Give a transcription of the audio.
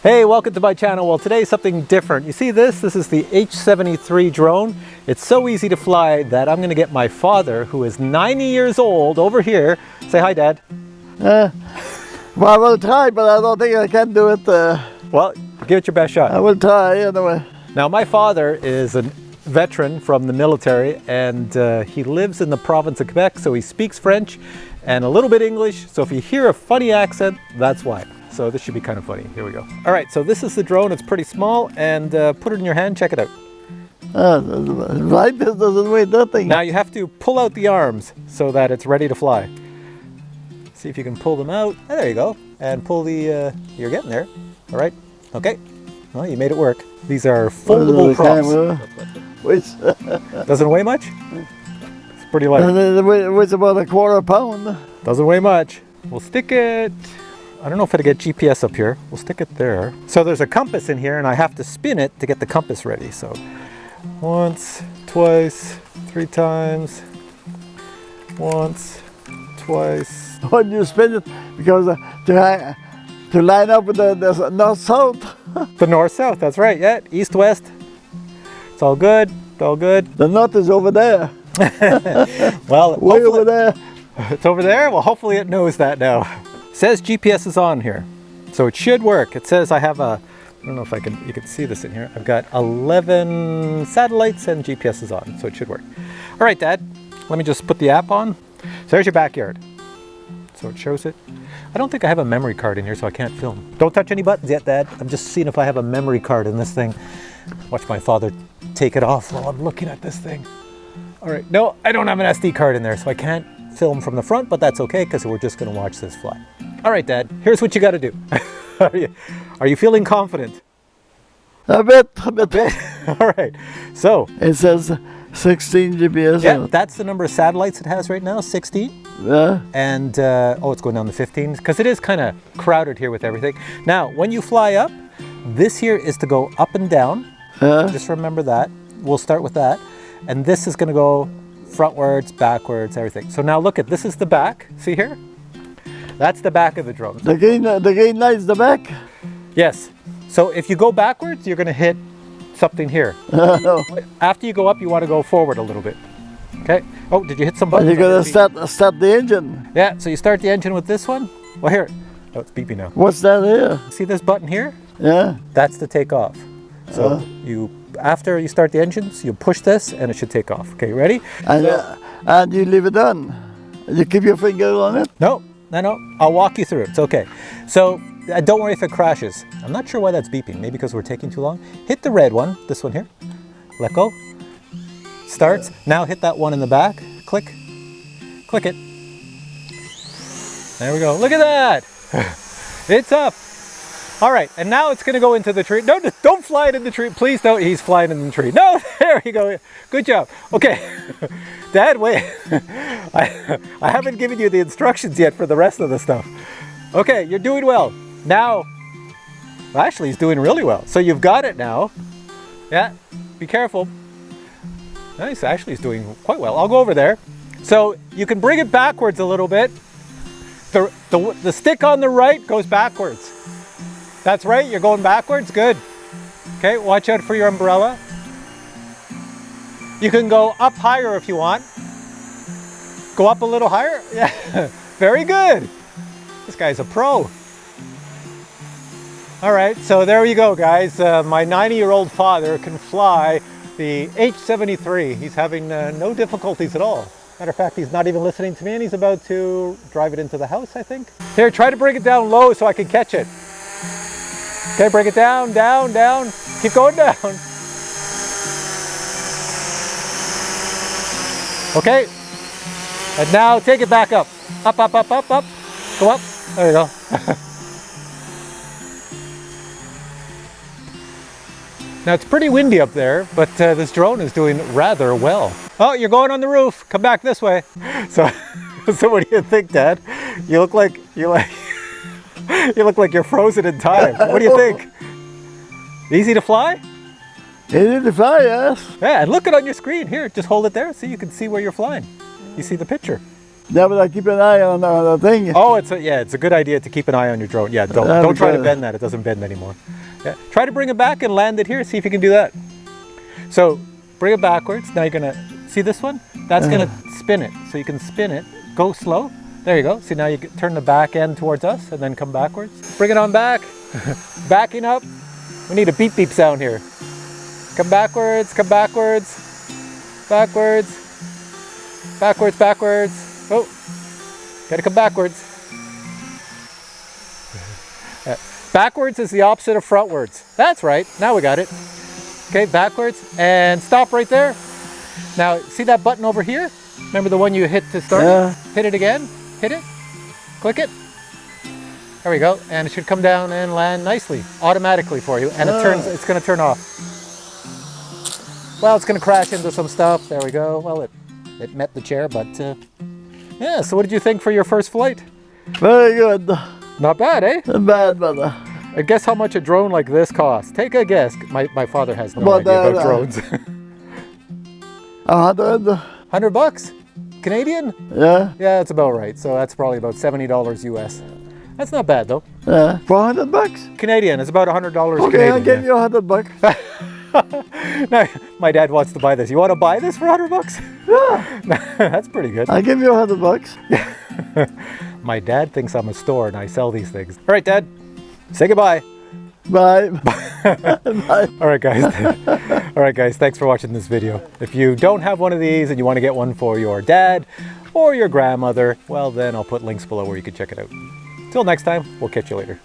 Hey, welcome to my channel. Well, today something different. You see this? This is the H73 drone. It's so easy to fly that I'm going to get my father, who is 90 years old, over here. Say hi, Dad. Well, I will try, but I don't think I can do it. Well, give it your best shot. I will try anyway. Now, my father is a veteran from the military, and he lives in the province of Quebec, so he speaks French and a little bit English. So if you hear a funny accent, that's why. So this should be kind of funny. Here we go. All right, so this is the drone. It's pretty small, and put it in your hand. Check it out. Right, this doesn't weigh nothing. Now you have to pull out the arms so that it's ready to fly. See if you can pull them out. Oh, there you go. And pull the, you're getting there. All right, okay. Well, you made it work. These are foldable props. Which Doesn't weigh much? It's pretty light. it weighs about a quarter pound. Doesn't weigh much. We'll stick it, I don't know if it'll get GPS up here. We'll stick it there. So there's a compass in here and I have to spin it to get the compass ready. So once, twice, 3 times, once, twice. When you spin it, because to line up with the north-south. The north-south, that's right, yeah, east-west. It's all good, it's all good. The north is over there. Well, way over there. It's over there? Well, hopefully it knows that now. It says GPS is on here, so it should work. It says I have I don't know if you can see this in here. I've got 11 satellites and GPS is on, so it should work. All right, Dad, let me just put the app on. So there's your backyard. So it shows it. I don't think I have a memory card in here, so I can't film. Don't touch any buttons yet, Dad. I'm just seeing if I have a memory card in this thing. Watch my father take it off while I'm looking at this thing. All right, no, I don't have an SD card in there, so I can't film from the front, but that's okay because we're just going to watch this fly. All right, Dad, here's what you got to do. Are you feeling confident? A bit. All right, so it says 16 GPS. Yeah, that's the number of satellites it has right now, 16. Yeah. And oh, it's going down to 15 because it is kind of crowded here with everything. Now, when you fly up, this here is to go up and down. Just remember that. We'll start with that. And this is going to go frontwards, backwards, everything. So now look at, this is the back. See here? That's the back of the drone. The green light is the back? Yes. So if you go backwards, you're going to hit something here. No. After you go up, you want to go forward a little bit. Okay. Oh, did you hit some buttons? You're going to start the engine. Yeah, so you start the engine with this one. Well, here. Oh, it's beeping now. What's that here? See this button here? Yeah. That's to take off. So after you start the engines, you push this and it should take off. Okay, ready? And you leave it on. You keep your finger on it? No. I'll walk you through it. It's okay. So don't worry if it crashes. I'm not sure why that's beeping. Maybe because we're taking too long. Hit the red one, this one here. Let go. Starts. Now hit that one in the back. Click. Click it. There we go. Look at that. It's up. All right, and now it's going to go into the tree. No, don't fly it in the tree. Please don't. He's flying in the tree. No, there you go. Good job. Okay. Dad, wait. I haven't given you the instructions yet for the rest of the stuff. Okay, you're doing well. Now, well, actually, he's doing really well. So you've got it now. Yeah, be careful. Nice, actually, he's doing quite well. I'll go over there. So you can bring it backwards a little bit. The stick on the right goes backwards. That's right, you're going backwards, good. Okay, watch out for your umbrella. You can go up higher if you want. Go up a little higher, yeah, very good. This guy's a pro. All right, so there you go, guys. My 90-year-old father can fly the H73. He's having no difficulties at all. Matter of fact, he's not even listening to me and he's about to drive it into the house, I think. Here, try to bring it down low so I can catch it. Okay, bring it down, down, down. Keep going down. Okay. And now take it back up. Up, up, up, up, up. Go up. There you go. Now it's pretty windy up there, but this drone is doing rather well. Oh, you're going on the roof. Come back this way. So what do you think, Dad? You look like you look like you're frozen in time. What do you think? Easy to fly? Easy to fly, yes. Yeah, and look it on your screen. Here, just hold it there so you can see where you're flying. You see the picture. Yeah, but I keep an eye on the thing. Oh, it's a good idea to keep an eye on your drone. Yeah, don't try to bend that. It doesn't bend anymore. Yeah, try to bring it back and land it here. See if you can do that. So bring it backwards. Now you're gonna see this one. That's gonna spin it. So you can spin it. Go slow. There you go. See, now you turn the back end towards us and then come backwards. Bring it on back. Backing up. We need a beep beep sound here. Come backwards. Come backwards. Backwards. Backwards. Backwards. Oh, gotta come backwards. Backwards is the opposite of frontwards. That's right. Now we got it. Okay, backwards and stop right there. Now, see that button over here? Remember the one you hit to start? Yeah. Hit it again. Hit it. Click it. There we go. And it should come down and land nicely, automatically for you. And it's going to turn off. Well, it's going to crash into some stuff. There we go. Well, it met the chair, but yeah. So what did you think for your first flight? Very good. Not bad, eh? Not bad, but And guess how much a drone like this costs? Take a guess. My father has no idea about drones. 100. $100 Canadian? Yeah. Yeah, that's about right. So that's probably about $70 US. That's not bad though. Yeah. $400? Canadian, it's about $100 Okay, Canadian. I'll give you $100. No, my dad wants to buy this. You want to buy this for $100? Yeah. That's pretty good. I'll give you $100. My dad thinks I'm a store and I sell these things. All right, Dad, say goodbye. Bye. Bye. All right, guys. All right, guys. Thanks for watching this video. If you don't have one of these and you want to get one for your dad or your grandmother, well, then I'll put links below where you can check it out. Till next time, we'll catch you later.